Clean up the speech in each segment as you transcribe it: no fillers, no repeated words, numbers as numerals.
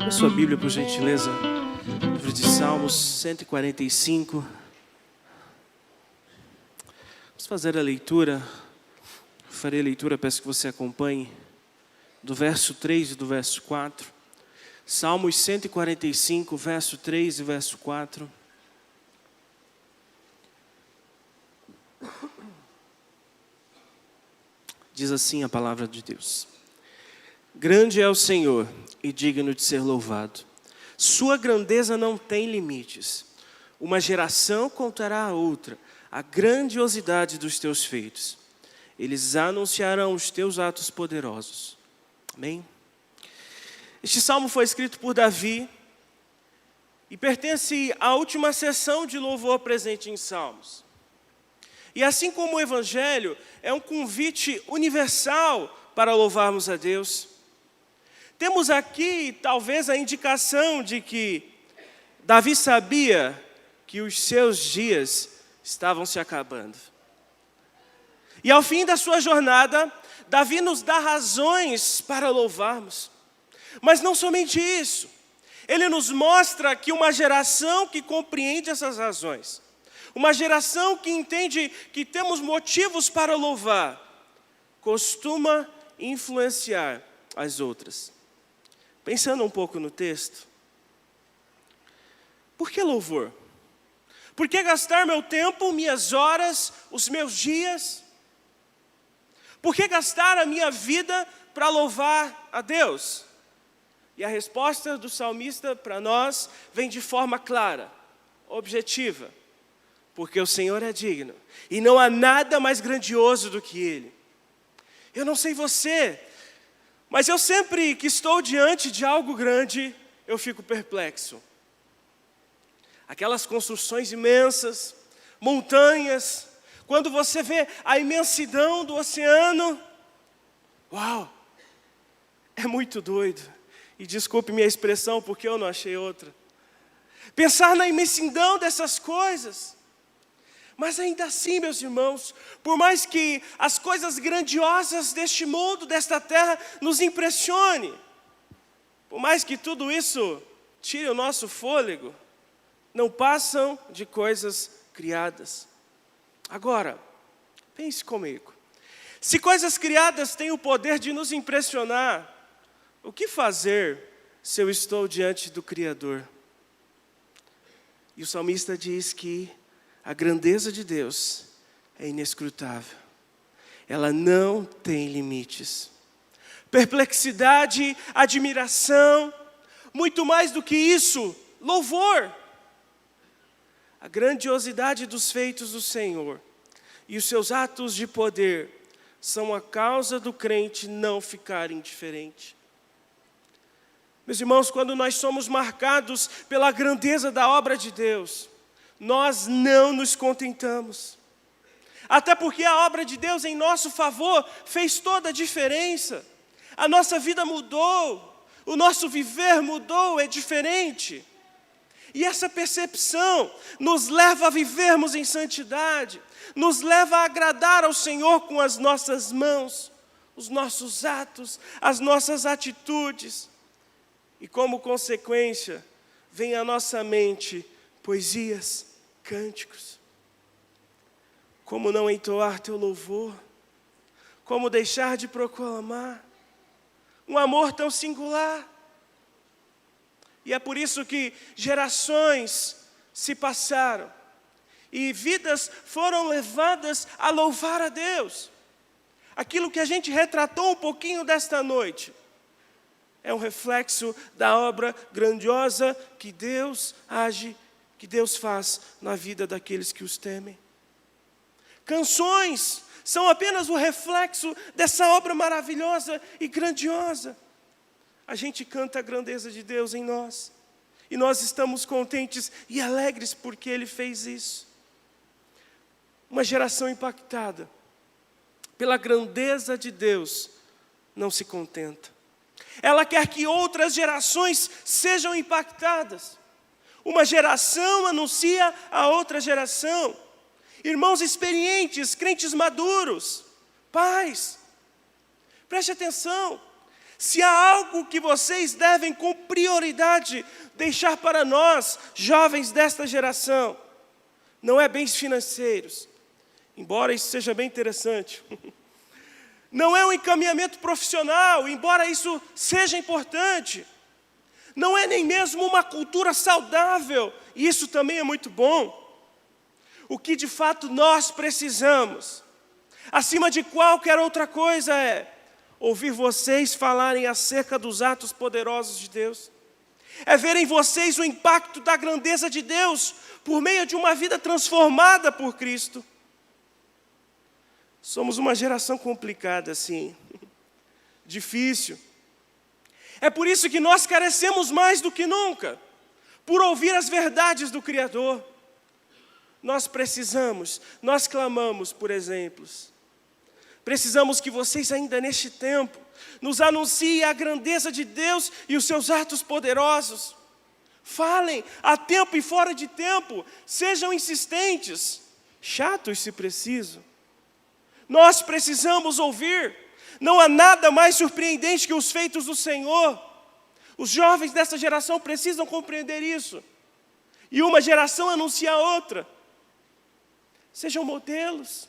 A sua Bíblia, por gentileza, livro de Salmos 145. Vamos fazer a leitura. Farei a leitura, peço que você acompanhe, do verso 3 e do verso 4. Salmos 145, verso 3 e verso 4. Diz assim a palavra de Deus: Grande é o Senhor e digno de ser louvado. Sua grandeza não tem limites. Uma geração contará a outra a grandiosidade dos teus feitos. Eles anunciarão os teus atos poderosos. Amém? Este salmo foi escrito por Davi e pertence à última sessão de louvor presente em Salmos. E assim como o Evangelho é um convite universal para louvarmos a Deus, temos aqui talvez a indicação de que Davi sabia que os seus dias estavam se acabando. E ao fim da sua jornada, Davi nos dá razões para louvarmos. Mas não somente isso, ele nos mostra que uma geração que compreende essas razões, uma geração que entende que temos motivos para louvar, costuma influenciar as outras. Pensando um pouco no texto, por que louvor? Por que gastar meu tempo, minhas horas, os meus dias? Por que gastar a minha vida para louvar a Deus? E a resposta do salmista para nós vem de forma clara, objetiva. Porque o Senhor é digno e não há nada mais grandioso do que Ele. Eu não sei você, mas eu sempre que estou diante de algo grande, eu fico perplexo. Aquelas construções imensas, montanhas, quando você vê a imensidão do oceano, uau, é muito doido. E desculpe minha expressão, porque eu não achei outra. Pensar na imensidão dessas coisas. Mas ainda assim, meus irmãos, por mais que as coisas grandiosas deste mundo, desta terra, nos impressione, por mais que tudo isso tire o nosso fôlego, não passam de coisas criadas. Agora, pense comigo. Se coisas criadas têm o poder de nos impressionar, o que fazer se eu estou diante do Criador? E o salmista diz que a grandeza de Deus é inescrutável. Ela não tem limites. Perplexidade, admiração, muito mais do que isso, louvor. A grandiosidade dos feitos do Senhor e os seus atos de poder são a causa do crente não ficar indiferente. Meus irmãos, quando nós somos marcados pela grandeza da obra de Deus, nós não nos contentamos. Até porque a obra de Deus em nosso favor fez toda a diferença. A nossa vida mudou, o nosso viver mudou, é diferente. E essa percepção nos leva a vivermos em santidade, nos leva a agradar ao Senhor com as nossas mãos, os nossos atos, as nossas atitudes. E como consequência, vem à nossa mente poesias, cânticos. Como não entoar teu louvor? Como deixar de proclamar um amor tão singular? E é por isso que gerações se passaram e vidas foram levadas a louvar a Deus. Aquilo que a gente retratou um pouquinho desta noite é um reflexo da obra grandiosa que Deus age, que Deus faz na vida daqueles que os temem. Canções são apenas o reflexo dessa obra maravilhosa e grandiosa. A gente canta a grandeza de Deus em nós. E nós estamos contentes e alegres porque Ele fez isso. Uma geração impactada pela grandeza de Deus não se contenta. Ela quer que outras gerações sejam impactadas. Uma geração anuncia a outra geração. Irmãos experientes, crentes maduros, pais, preste atenção. Se há algo que vocês devem com prioridade deixar para nós, jovens desta geração, não é bens financeiros, embora isso seja bem interessante. Não é um encaminhamento profissional, embora isso seja importante. Não é nem mesmo uma cultura saudável, e isso também é muito bom. O que de fato nós precisamos, acima de qualquer outra coisa, é ouvir vocês falarem acerca dos atos poderosos de Deus. É ver em vocês o impacto da grandeza de Deus por meio de uma vida transformada por Cristo. Somos uma geração complicada, sim, difícil. É por isso que nós carecemos mais do que nunca, por ouvir as verdades do Criador. Nós clamamos por exemplos. Precisamos que vocês ainda neste tempo nos anunciem a grandeza de Deus e os seus atos poderosos. Falem a tempo e fora de tempo, sejam insistentes, chatos se preciso. Nós precisamos ouvir. Não há nada mais surpreendente que os feitos do Senhor. Os jovens dessa geração precisam compreender isso. E uma geração anuncia a outra. Sejam modelos,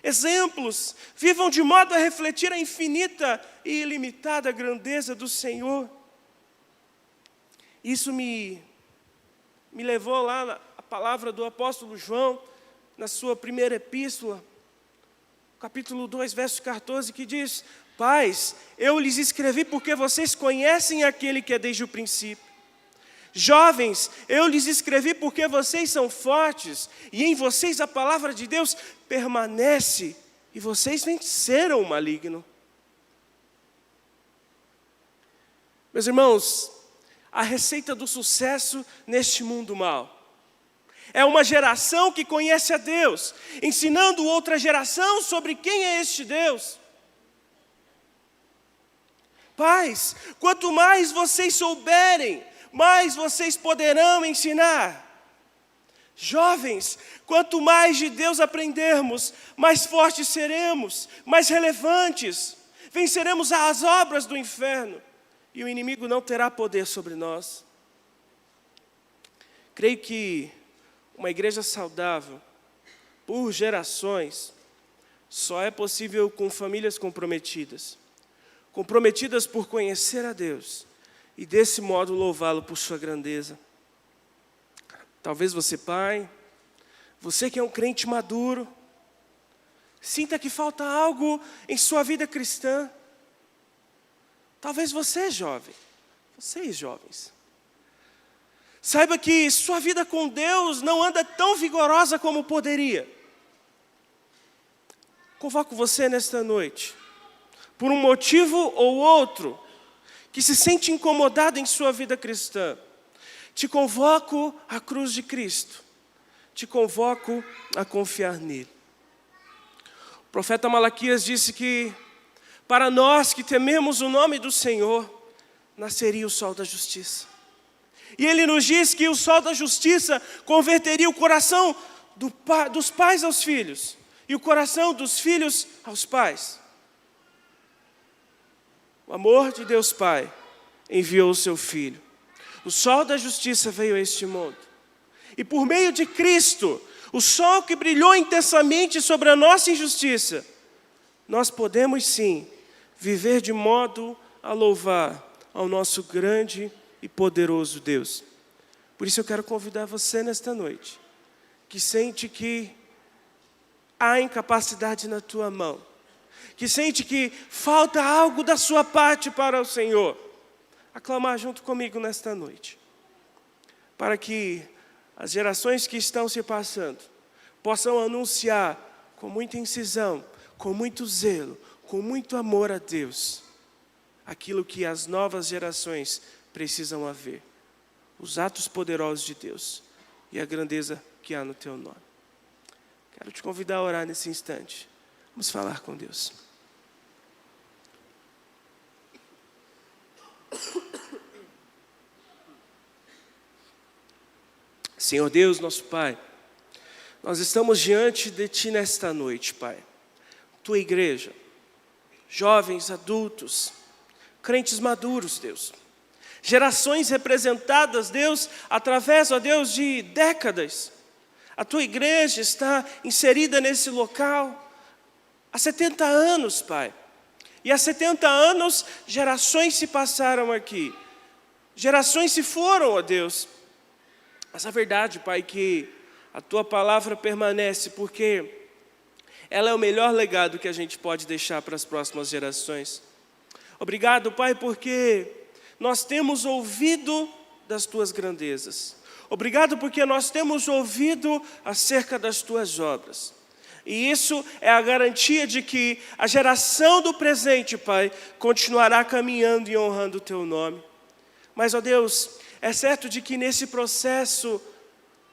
exemplos, vivam de modo a refletir a infinita e ilimitada grandeza do Senhor. Isso me levou lá a palavra do apóstolo João, na sua primeira epístola, capítulo 2, verso 14, que diz: Pais, eu lhes escrevi porque vocês conhecem aquele que é desde o princípio. Jovens, eu lhes escrevi porque vocês são fortes, e em vocês a palavra de Deus permanece, e vocês venceram o maligno. Meus irmãos, a receita do sucesso neste mundo mau é uma geração que conhece a Deus, ensinando outra geração sobre quem é este Deus. Pais, quanto mais vocês souberem, mais vocês poderão ensinar. Jovens, quanto mais de Deus aprendermos, mais fortes seremos, mais relevantes, venceremos as obras do inferno, e o inimigo não terá poder sobre nós. Creio que uma igreja saudável, por gerações, só é possível com famílias comprometidas por conhecer a Deus, e desse modo louvá-lo por sua grandeza. Talvez você, pai, você que é um crente maduro, sinta que falta algo em sua vida cristã. Talvez você, jovem, vocês jovens, saiba que sua vida com Deus não anda tão vigorosa como poderia. Convoco você nesta noite, por um motivo ou outro, que se sente incomodado em sua vida cristã. Te convoco à cruz de Cristo. Te convoco a confiar nele. O profeta Malaquias disse que, para nós que tememos o nome do Senhor, nasceria o sol da justiça. E ele nos diz que o sol da justiça converteria o coração dos pais aos filhos, e o coração dos filhos aos pais. O amor de Deus Pai enviou o seu Filho. O sol da justiça veio a este mundo. E por meio de Cristo, o sol que brilhou intensamente sobre a nossa injustiça, nós podemos sim viver de modo a louvar ao nosso grande e poderoso Deus. Por isso eu quero convidar você nesta noite, que sente que há incapacidade na tua mão, que sente que falta algo da sua parte para o Senhor, a clamar junto comigo nesta noite, para que as gerações que estão se passando possam anunciar com muita incisão, com muito zelo, com muito amor a Deus, aquilo que as novas gerações precisam ver, os atos poderosos de Deus e a grandeza que há no teu nome. Quero te convidar a orar nesse instante. Vamos falar com Deus. Senhor Deus, nosso Pai, nós estamos diante de Ti nesta noite, Pai. Tua igreja, jovens, adultos, crentes maduros, Deus. Gerações representadas, Deus, através, ó Deus, de décadas. A tua igreja está inserida nesse local há 70 anos, Pai. E há 70 anos, gerações se passaram aqui. Gerações se foram, ó Deus. Mas a verdade, Pai, que a tua palavra permanece, porque ela é o melhor legado que a gente pode deixar para as próximas gerações. Obrigado, Pai, porque nós temos ouvido das tuas grandezas. Obrigado porque nós temos ouvido acerca das tuas obras. E isso é a garantia de que a geração do presente, Pai, continuará caminhando e honrando o teu nome. Mas, ó Deus, é certo de que nesse processo,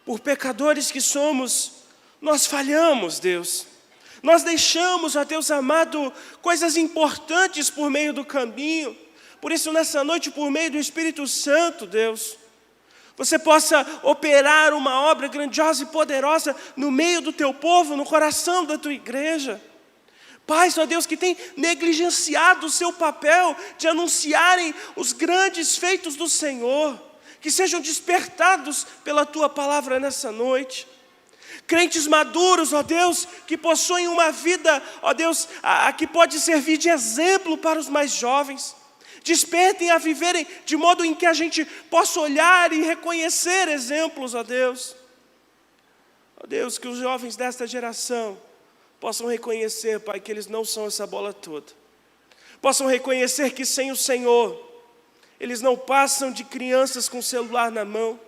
por pecadores que somos, nós falhamos, Deus. Nós deixamos, ó Deus amado, coisas importantes por meio do caminho. Por isso, nessa noite, por meio do Espírito Santo, Deus, você possa operar uma obra grandiosa e poderosa no meio do teu povo, no coração da tua igreja. Pais, ó Deus, que tem negligenciado o seu papel de anunciarem os grandes feitos do Senhor, que sejam despertados pela tua palavra nessa noite. Crentes maduros, ó Deus, que possuem uma vida, ó Deus, que pode servir de exemplo para os mais jovens. Despertem a viverem de modo em que a gente possa olhar e reconhecer exemplos, ó Deus. Ó Deus, que os jovens desta geração possam reconhecer, Pai, que eles não são essa bola toda. Possam reconhecer que sem o Senhor, eles não passam de crianças com o celular na mão.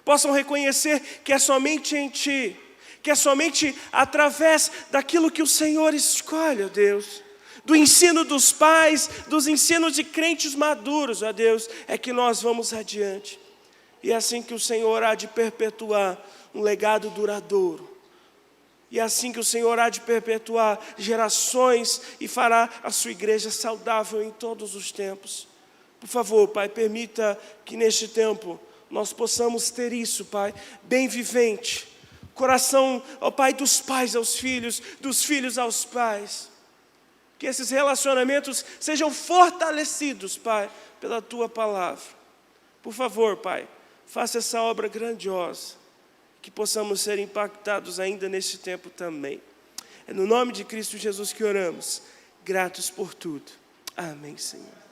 Possam reconhecer que é somente em Ti, que é somente através daquilo que o Senhor escolhe, ó Deus. Do ensino dos pais, dos ensinos de crentes maduros, ó Deus, é que nós vamos adiante. E é assim que o Senhor há de perpetuar um legado duradouro. E é assim que o Senhor há de perpetuar gerações e fará a sua igreja saudável em todos os tempos. Por favor, Pai, permita que neste tempo nós possamos ter isso, Pai, bem vivente. Coração, ó Pai, dos pais aos filhos, dos filhos aos pais. Que esses relacionamentos sejam fortalecidos, Pai, pela Tua palavra. Por favor, Pai, faça essa obra grandiosa, que possamos ser impactados ainda neste tempo também. É no nome de Cristo Jesus que oramos, gratos por tudo. Amém, Senhor.